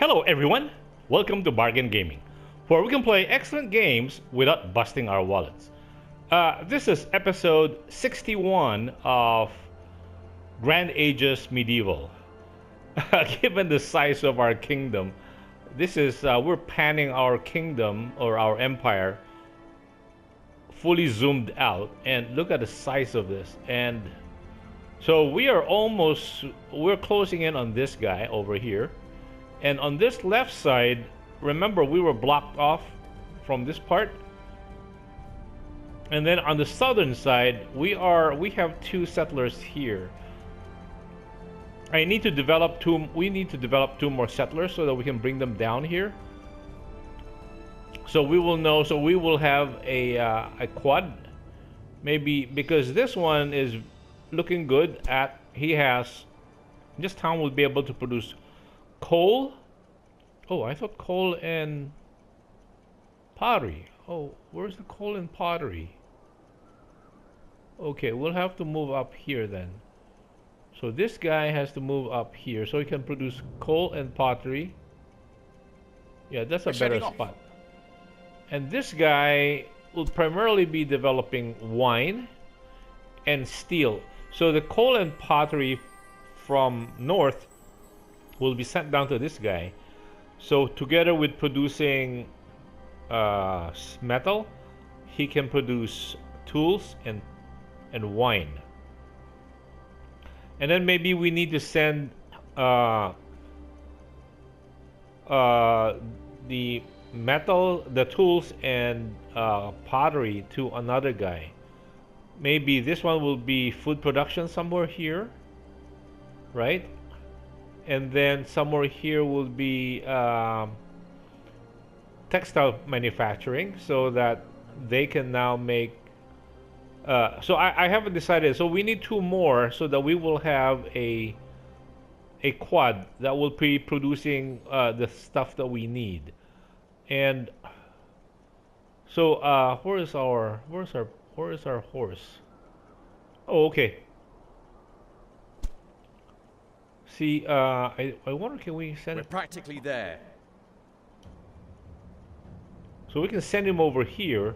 Hello everyone, welcome to Bargain Gaming, where we can play excellent games without busting our wallets. This is episode 61 of Grand Ages Medieval. Given the size of our kingdom, we're panning our kingdom or our empire fully zoomed out, and look at the size of this. And so we're closing in on this guy over here. And on this left side, remember we were blocked off from this part. And then on the southern side, we have two settlers here. We need to develop two more settlers so that we can bring them down here. So we will have a quad, maybe, because this one is looking good at this town will be able to produce coal. Oh, I thought coal and pottery. Oh, where's the coal and pottery? Okay, we'll have to move up here then. So this guy has to move up here so he can produce coal and pottery. Yeah, that's a better spot. And this guy will primarily be developing wine and steel. So the coal and pottery from north will be sent down to this guy. So together with producing metal, he can produce tools and wine. And then maybe we need to send the metal, the tools and pottery to another guy. Maybe this one will be food production somewhere here, right? And then somewhere here will be textile manufacturing, so that they can now make. So I haven't decided. So we need two more, so that we will have a quad that will be producing the stuff that we need. And so where is our horse? Oh, okay. See, I wonder, can we send? We're practically there. So we can send him over here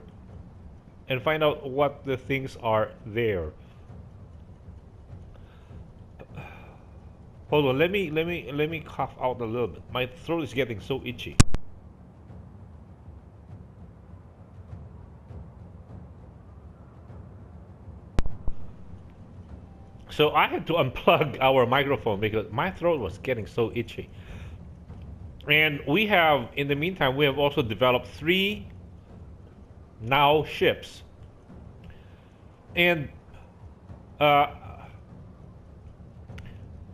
and find out what the things are there. Hold on, let me cough out a little bit. My throat is getting so itchy. So I had to unplug our microphone because my throat was getting so itchy. And in the meantime, we have also developed 3 now ships. And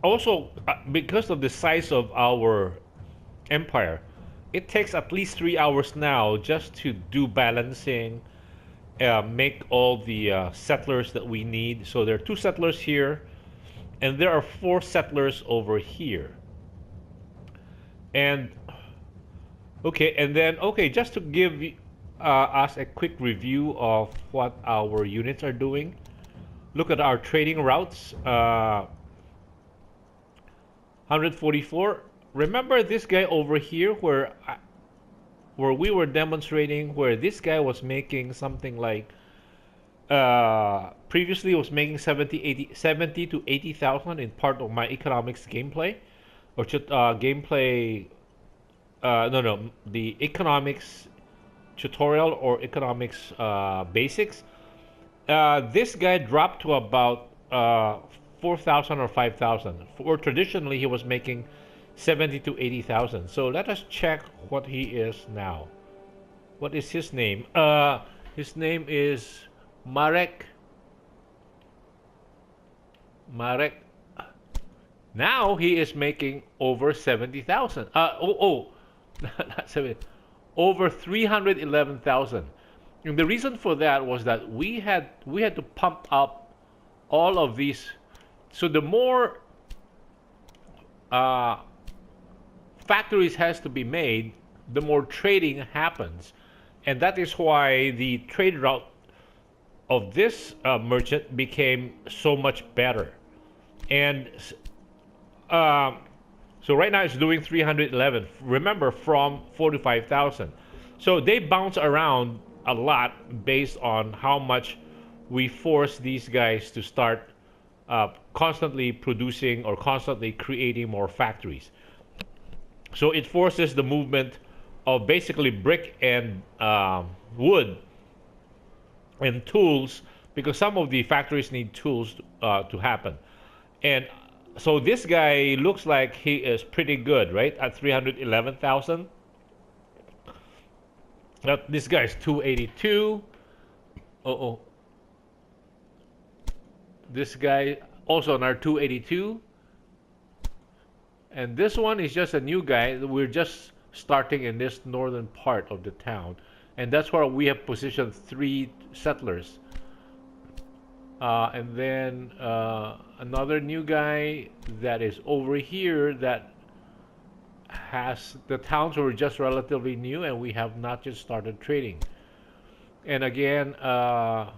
also, because of the size of our empire, it takes at least 3 hours now just to do balancing, make all the settlers that we need. So there are 2 settlers here, and there are 4 settlers over here. And just to give us a quick review of what our units are doing. Look at our trading routes. 144. Remember this guy over here where we were demonstrating, where this guy was making something like previously was making 70 to 80,000 in part of my economics gameplay, or the economics tutorial or economics basics. This guy dropped to about 4,000 or 5,000. Or traditionally he was making 70 to 80,000. So let us check what he is now. What is his name? His name is Marek. Now he is making over 70,000. Not 70. Over 311,000. And the reason for that was that we had to pump up all of these. So the more factories has to be made, the more trading happens. And that is why the trade route of this merchant became so much better. And So right now it's doing 311. Remember, from 45,000. So they bounce around a lot based on how much we force these guys to start constantly producing or constantly creating more factories. So it forces the movement of basically brick and wood and tools, because some of the factories need tools to happen. And so this guy looks like he is pretty good, right? At 311,000. Now this guy is 282. Oh, this guy also on our 282. And this one is just a new guy. We're just starting in this northern part of the town. And that's where we have positioned 3 settlers. And then another new guy that is over here that has the towns were just relatively new, and we have not just started trading. And again, oh,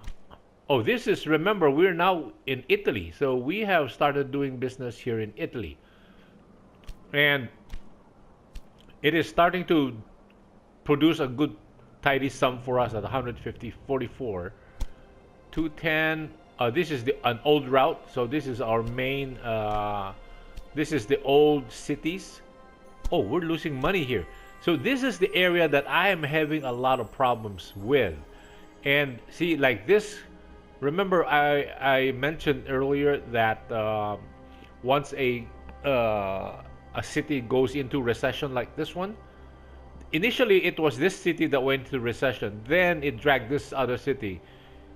this is, remember, we're now in Italy. So we have started doing business here in Italy. And it is starting to produce a good tidy sum for us at 150, 44, 210. This is an old route, so this is our main. This is the old cities. Oh, we're losing money here. So this is the area that I am having a lot of problems with. And see, like this. Remember, I mentioned earlier that once a city goes into recession like this one, initially it was this city that went into recession, then it dragged this other city,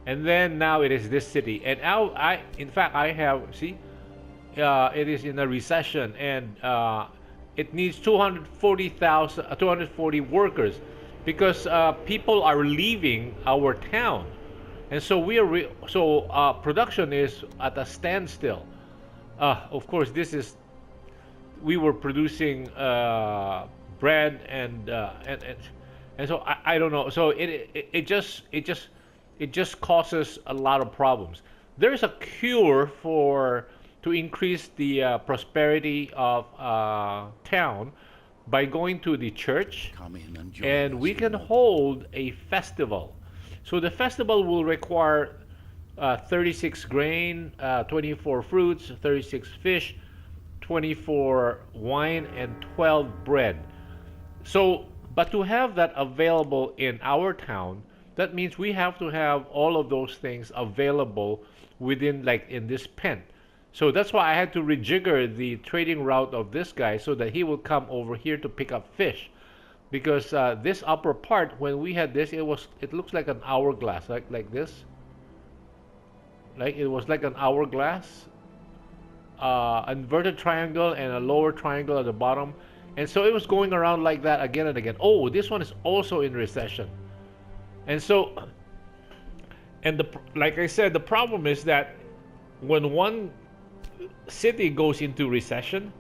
and then now it is this city. And now in fact I have, see, it is in a recession, and it needs 240 workers, because people are leaving our town, and so we are production is at a standstill. Of course, this is, we were producing bread and so I don't know. So it just causes a lot of problems. There is a cure to increase the prosperity of town by going to the church, and we can hold a festival. So the festival will require 36 grain, 24 fruits, 36 fish, 24 wine, and 12 bread. So, but to have that available in our town, that means we have to have all of those things available within, like, in this pen. So that's why I had to rejigger the trading route of this guy so that he will come over here to pick up fish. Because this upper part, when we had this, it looks like an hourglass, like this. Like it was like an hourglass, inverted triangle and a lower triangle at the bottom, and so it was going around like that again and again. Oh, this one is also in recession, and so, and like I said, the problem is that when one city goes into recession,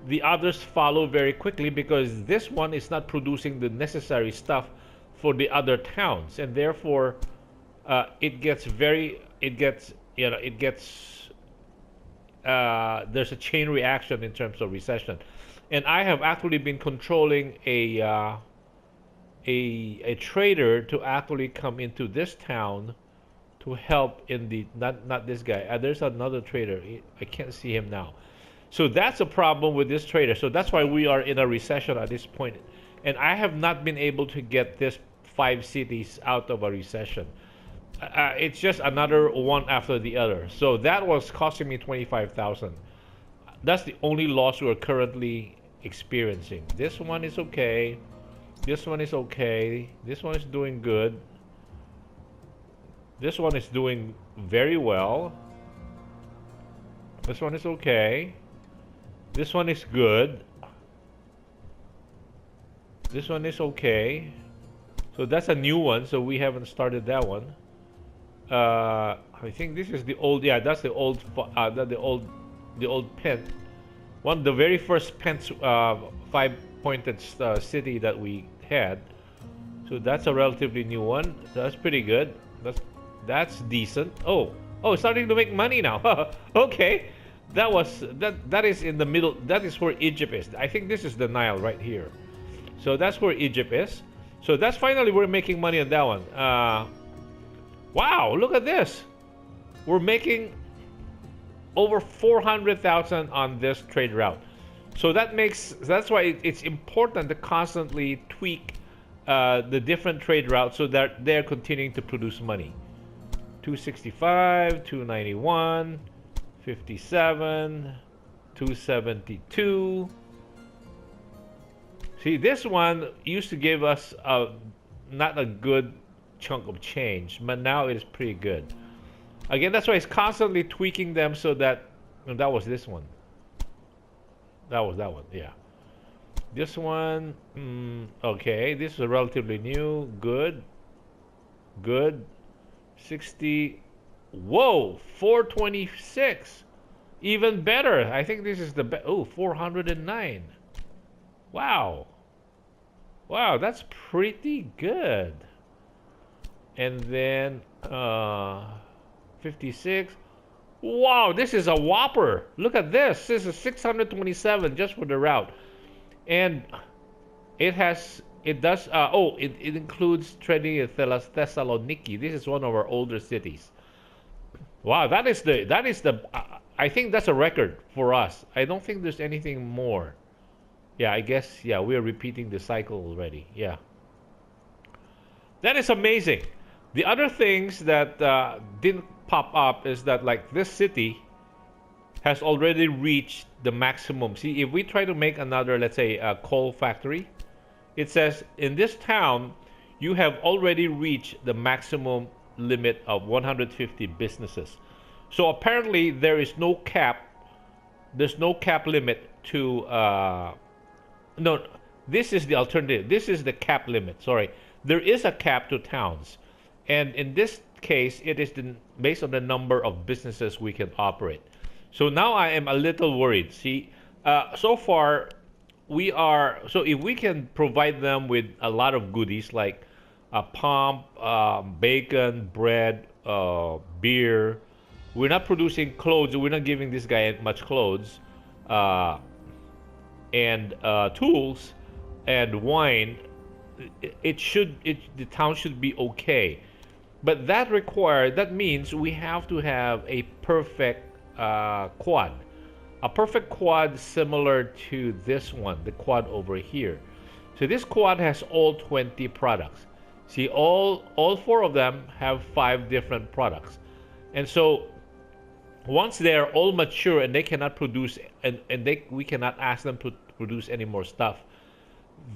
the others follow very quickly, because this one is not producing the necessary stuff for the other towns, and therefore there's a chain reaction in terms of recession. And I have actually been controlling a trader to actually come into this town to help in the, not this guy. There's another trader. I can't see him now. So that's a problem with this trader. So that's why we are in a recession at this point. And I have not been able to get this 5 cities out of a recession. It's just another one after the other. So that was costing me 25,000. That's the only loss we're currently experiencing. This one is okay. This one is okay. This one is doing good. This one is doing very well. This one is okay. This one is good. This one is okay. So that's a new one, so we haven't started that one. I think this is the old, yeah, that's the old pen. One of the very first pens, 5-pointed city that we had. So that's a relatively new one. That's pretty good. That's decent. Oh, starting to make money now. Okay, That is in the middle. That is where Egypt is. I think this is the Nile right here. So that's where Egypt is. So that's finally we're making money on that one. Wow, look at this. We're making over 400,000 on this trade route. So that's why it's important to constantly tweak the different trade routes so that they're continuing to produce money. 265, 291, 57, 272. See, this one used to give us not a good chunk of change, but now it is pretty good. Again, that's why it's constantly tweaking them so that that was this one. That was that one, yeah. This one, okay, this is relatively new. Good. Good. 60. Whoa, 426. Even better. I think this is the best. Oh, 409. Wow. Wow, that's pretty good. And then 56. Wow, this is a whopper. Look at this. This is 627 just for the route. And it includes trading in Thessaloniki. This is one of our older cities. Wow, that is the I think that's a record for us. I don't think there's anything more. Yeah, I guess, yeah, we are repeating the cycle already. Yeah. That is amazing. The other things that didn't pop up is that, like, this city has already reached the maximum. See, if we try to make another, let's say, a coal factory, it says in this town, you have already reached the maximum limit of 150 businesses. So apparently there is no cap. There's no cap limit to, no, this is the alternative. This is the cap limit, sorry. There is a cap to towns. And in this case, it is based on the number of businesses we can operate. So now I am a little worried. See, so far so if we can provide them with a lot of goodies like pump, bacon, bread, beer. We're not producing clothes. We're not giving this guy much clothes, and tools, and wine. The town should be okay. But that means we have to have a perfect quad. A perfect quad similar to this one, the quad over here. So this quad has all 20 products. See, all four of them have 5 different products. And so once they're all mature and they cannot produce, we cannot ask them to produce any more stuff,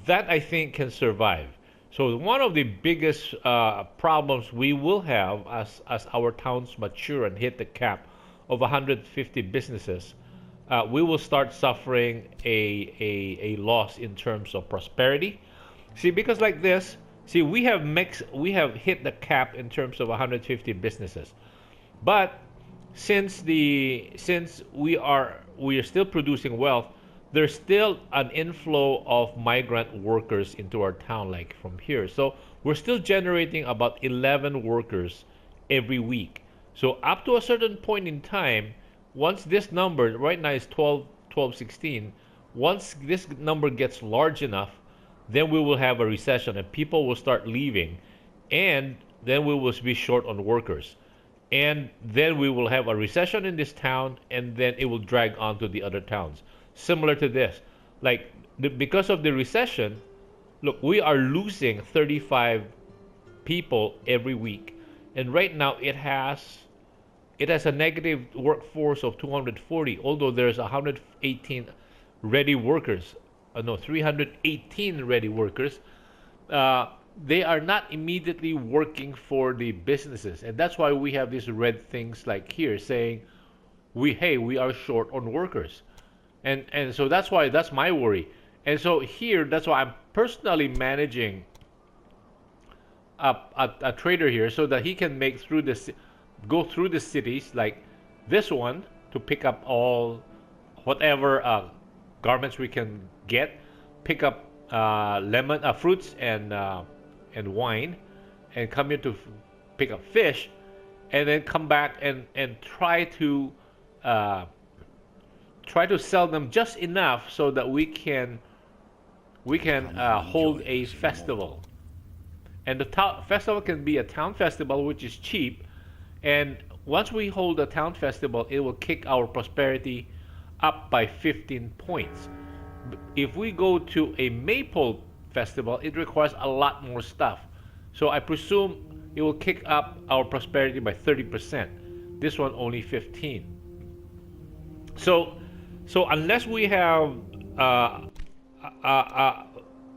that I think can survive. So one of the biggest problems we will have as our towns mature and hit the cap of 150 businesses, we will start suffering a loss in terms of prosperity. See, because like this, see, we have hit the cap in terms of 150 businesses, but since we are still producing wealth, there's still an inflow of migrant workers into our town, like from here. So we're still generating about 11 workers every week. So up to a certain point in time, once this number, right now is 12, 16, once this number gets large enough, then we will have a recession and people will start leaving, and then we will be short on workers. And then we will have a recession in this town, and then it will drag on to the other towns. Similar to this, like because of the recession, look, we are losing 35 people every week, and right now it has a negative workforce of 240, although there's 118 ready workers. 318 ready workers. They are not immediately working for the businesses, and that's why we have these red things like here saying we are short on workers. And so that's my worry. And so here, that's why I'm personally managing a trader here so that he can go through the cities like this one to pick up all whatever garments we can get, pick up fruits and wine, and come here to pick up fish, and then come back and try to try to sell them just enough so that we can hold a festival. And the festival can be a town festival, which is cheap. And once we hold a town festival, it will kick our prosperity up by 15 points. If we go to a maple festival, it requires a lot more stuff. So I presume it will kick up our prosperity by 30%. This one only 15. So, so unless we have uh,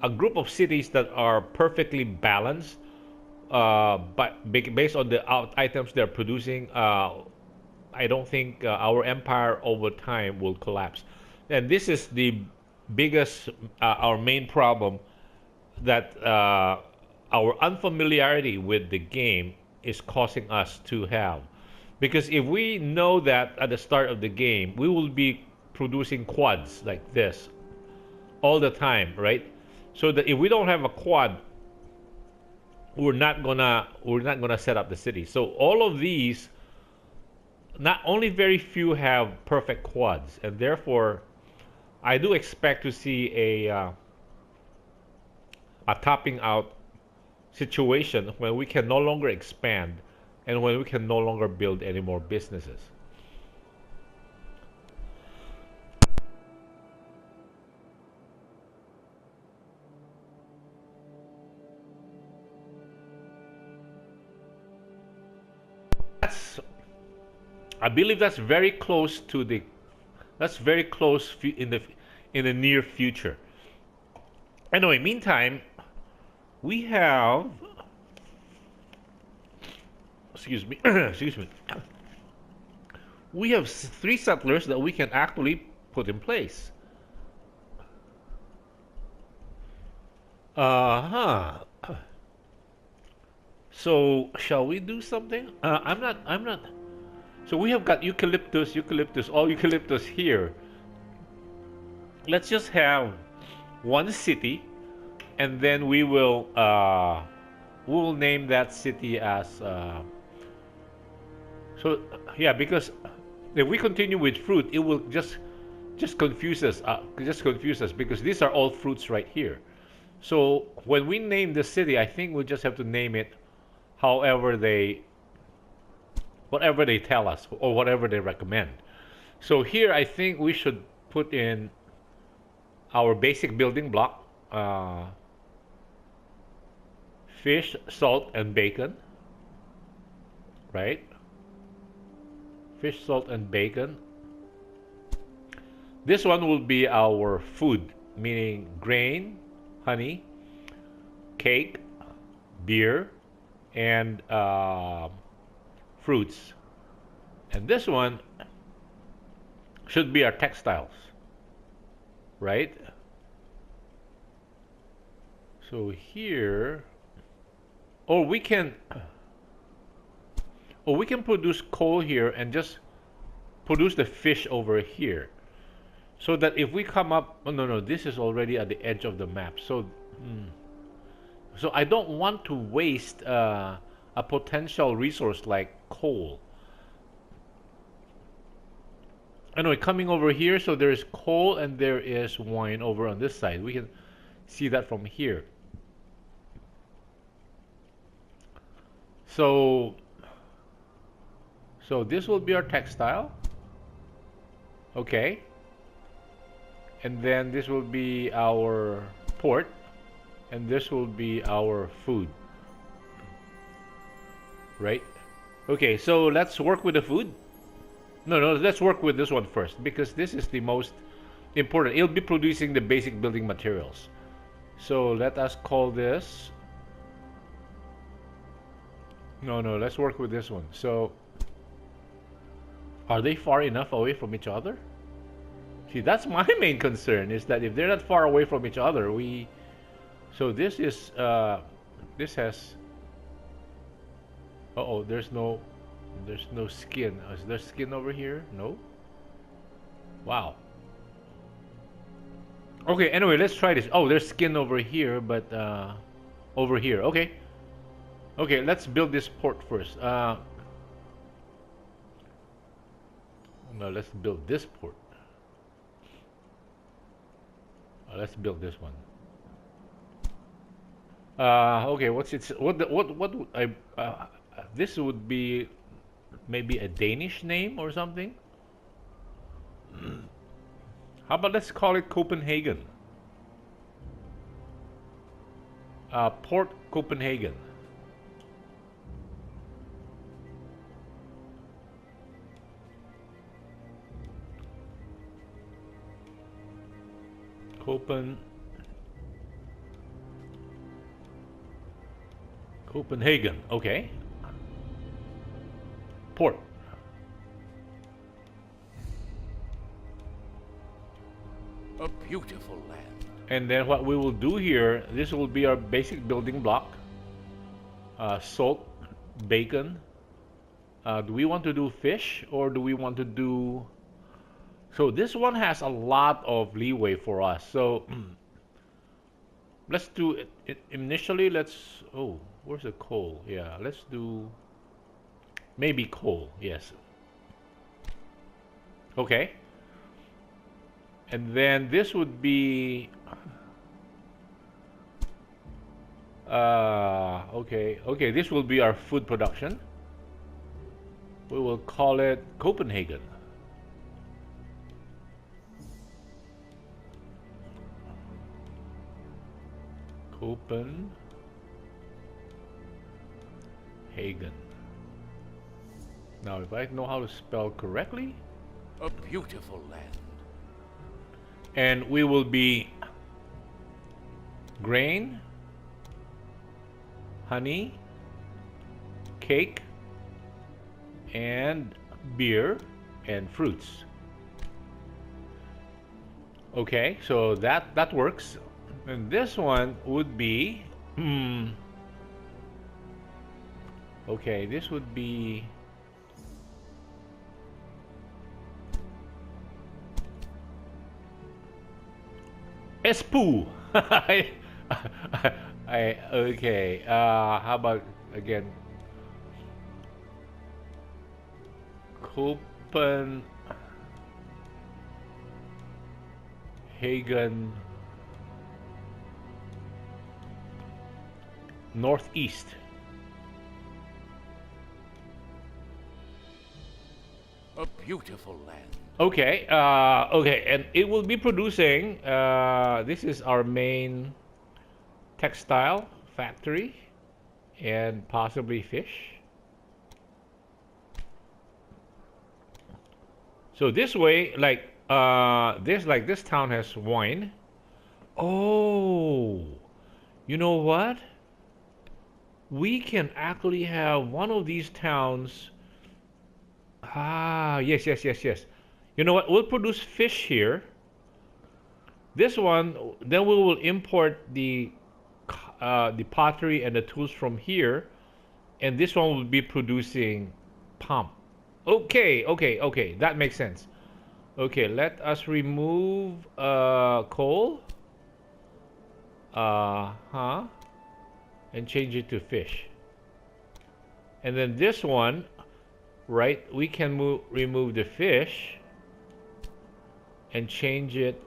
a group of cities that are perfectly balanced, but based on the items they're producing, I don't think our empire over time will collapse. And this is the biggest, our main problem, that our unfamiliarity with the game is causing us to have. Because if we know that at the start of the game, we will be producing quads like this all the time, right? So that if we don't have a quad, we're not gonna set up the city. So all of these, not only very few have perfect quads, and therefore I do expect to see a topping out situation when we can no longer expand and when we can no longer build any more businesses. That's, I believe that's very close to the, that's very close in the near future. Anyway, meantime, we have, excuse me, excuse me, we have three settlers that we can actually put in place. Uh-huh. So, shall we do something? I'm not. So we have got eucalyptus, all eucalyptus here. Let's just have one city, and then we will name that city as so yeah, because if we continue with fruit, it will just confuse us, because these are all fruits right here. So when we name the city, I think we just have to name it however they, whatever they tell us or whatever they recommend. So here I think we should put in our basic building block: fish, salt, and bacon. Right? Fish, salt, and bacon. This one will be our food, meaning grain, honey, cake, beer, and fruits. And this one should be our textiles, right? So here, or we can, or we can produce coal here and just produce the fish over here. So that if we come up, oh no, no, this is already at the edge of the map. So, so I don't want to waste a potential resource like coal. Anyway, coming over here, so there is coal and there is wine over on this side. We can see that from here. So, so this will be our textile. Okay. And then this will be our port. And this will be our food. Right? Okay, so let's work with the food. No, no, let's work with this one first because this is the most important. It'll be producing the basic building materials. So let us call this. No, no, let's work with this one. So are they far enough away from each other? See, that's my main concern, is that if they're not far away from each other, we. So this is this has. Uh-oh, there's no skin. Is there skin over here? No. Wow. Okay, anyway, let's try this. Oh, there's skin over here, but over here. Okay. Okay, let's build this port first. No, let's build this port. Let's build this one. Okay, what's its what would I this would be maybe a Danish name or something? How about let's call it Copenhagen? Port Copenhagen. Copenhagen. Okay. Port. A beautiful land. And then what we will do here, this will be our basic building block. Salt, bacon. Do we want to do fish or do we want to do... So this one has a lot of leeway for us. So let's do it initially. Let's... Oh, where's the coal? Yeah, let's do... Maybe coal, yes. Okay. And then this would be... okay, this will be our food production. We will call it Copenhagen. Copenhagen. Now, if I know how to spell correctly, A beautiful land. and we will be grain, honey, cake, and beer and fruits. Okay, so that works. And this one would be okay, this would be Espoo. Okay. How about again? Copenhagen Northeast. A beautiful land. Okay, okay, and it will be producing. This is our main textile factory, and possibly fish. So this way, this town has wine. Oh, you know what? We can actually have one of these towns. Ah, yes, yes, yes, yes. You know what? We'll produce fish here. This one, then we will import the pottery and the tools from here, and this one will be producing pump. Okay, okay, okay. That makes sense. Okay, let us remove coal. And change it to fish. And then this one, right? We can remove the fish and change it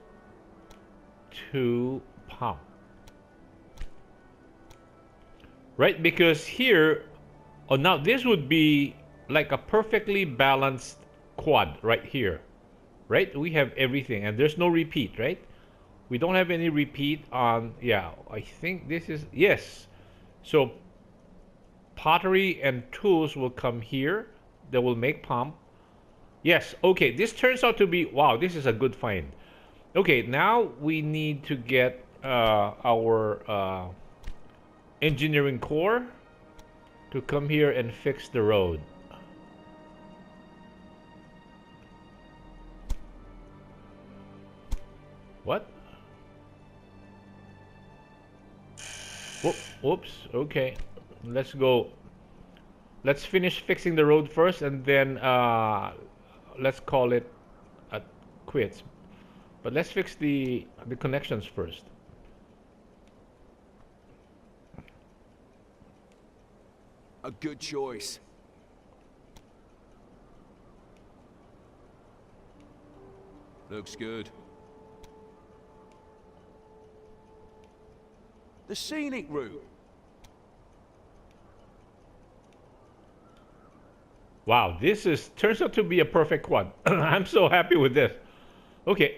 to pump. Right? Because here, oh, now this would be like a perfectly balanced quad right here. Right? We have everything and there's no repeat, right? We don't have any repeat on, yeah, I think this is, yes. So pottery and tools will come here. That will make pump. Yes, okay, this turns out to be, wow, this is a good find. Okay, now we need to get our engineering core to come here and fix the road. What? Whoops, okay. Let's go. Let's finish fixing the road first and then let's call it quits. But let's fix the connections first. A good choice. Looks good. The scenic route. Wow, this is turns out to be a perfect quad. I'm so happy with this. Okay,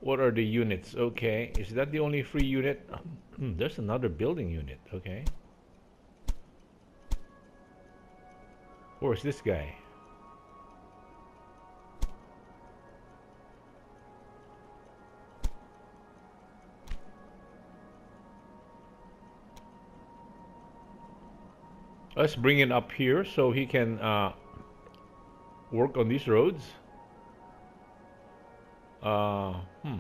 what are the units? Okay, is that the only free unit? There's another building unit. Okay. Where's this guy? Let's bring it up here so he can work on these roads. Uh, hmm.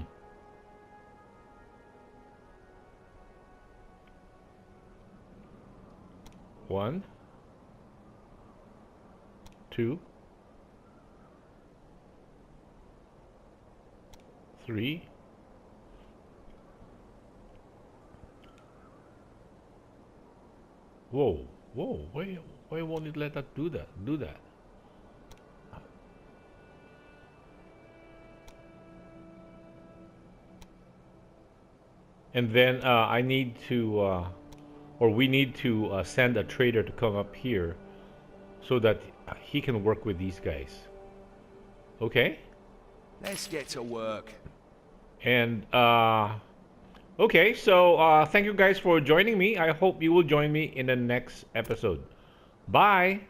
One, two, three. Whoa, whoa, why won't it let us do that? Do that. And then I need to, or we need to send a trader to come up here so that he can work with these guys. Okay? Let's get to work. And, okay, so thank you guys for joining me. I hope you will join me in the next episode. Bye!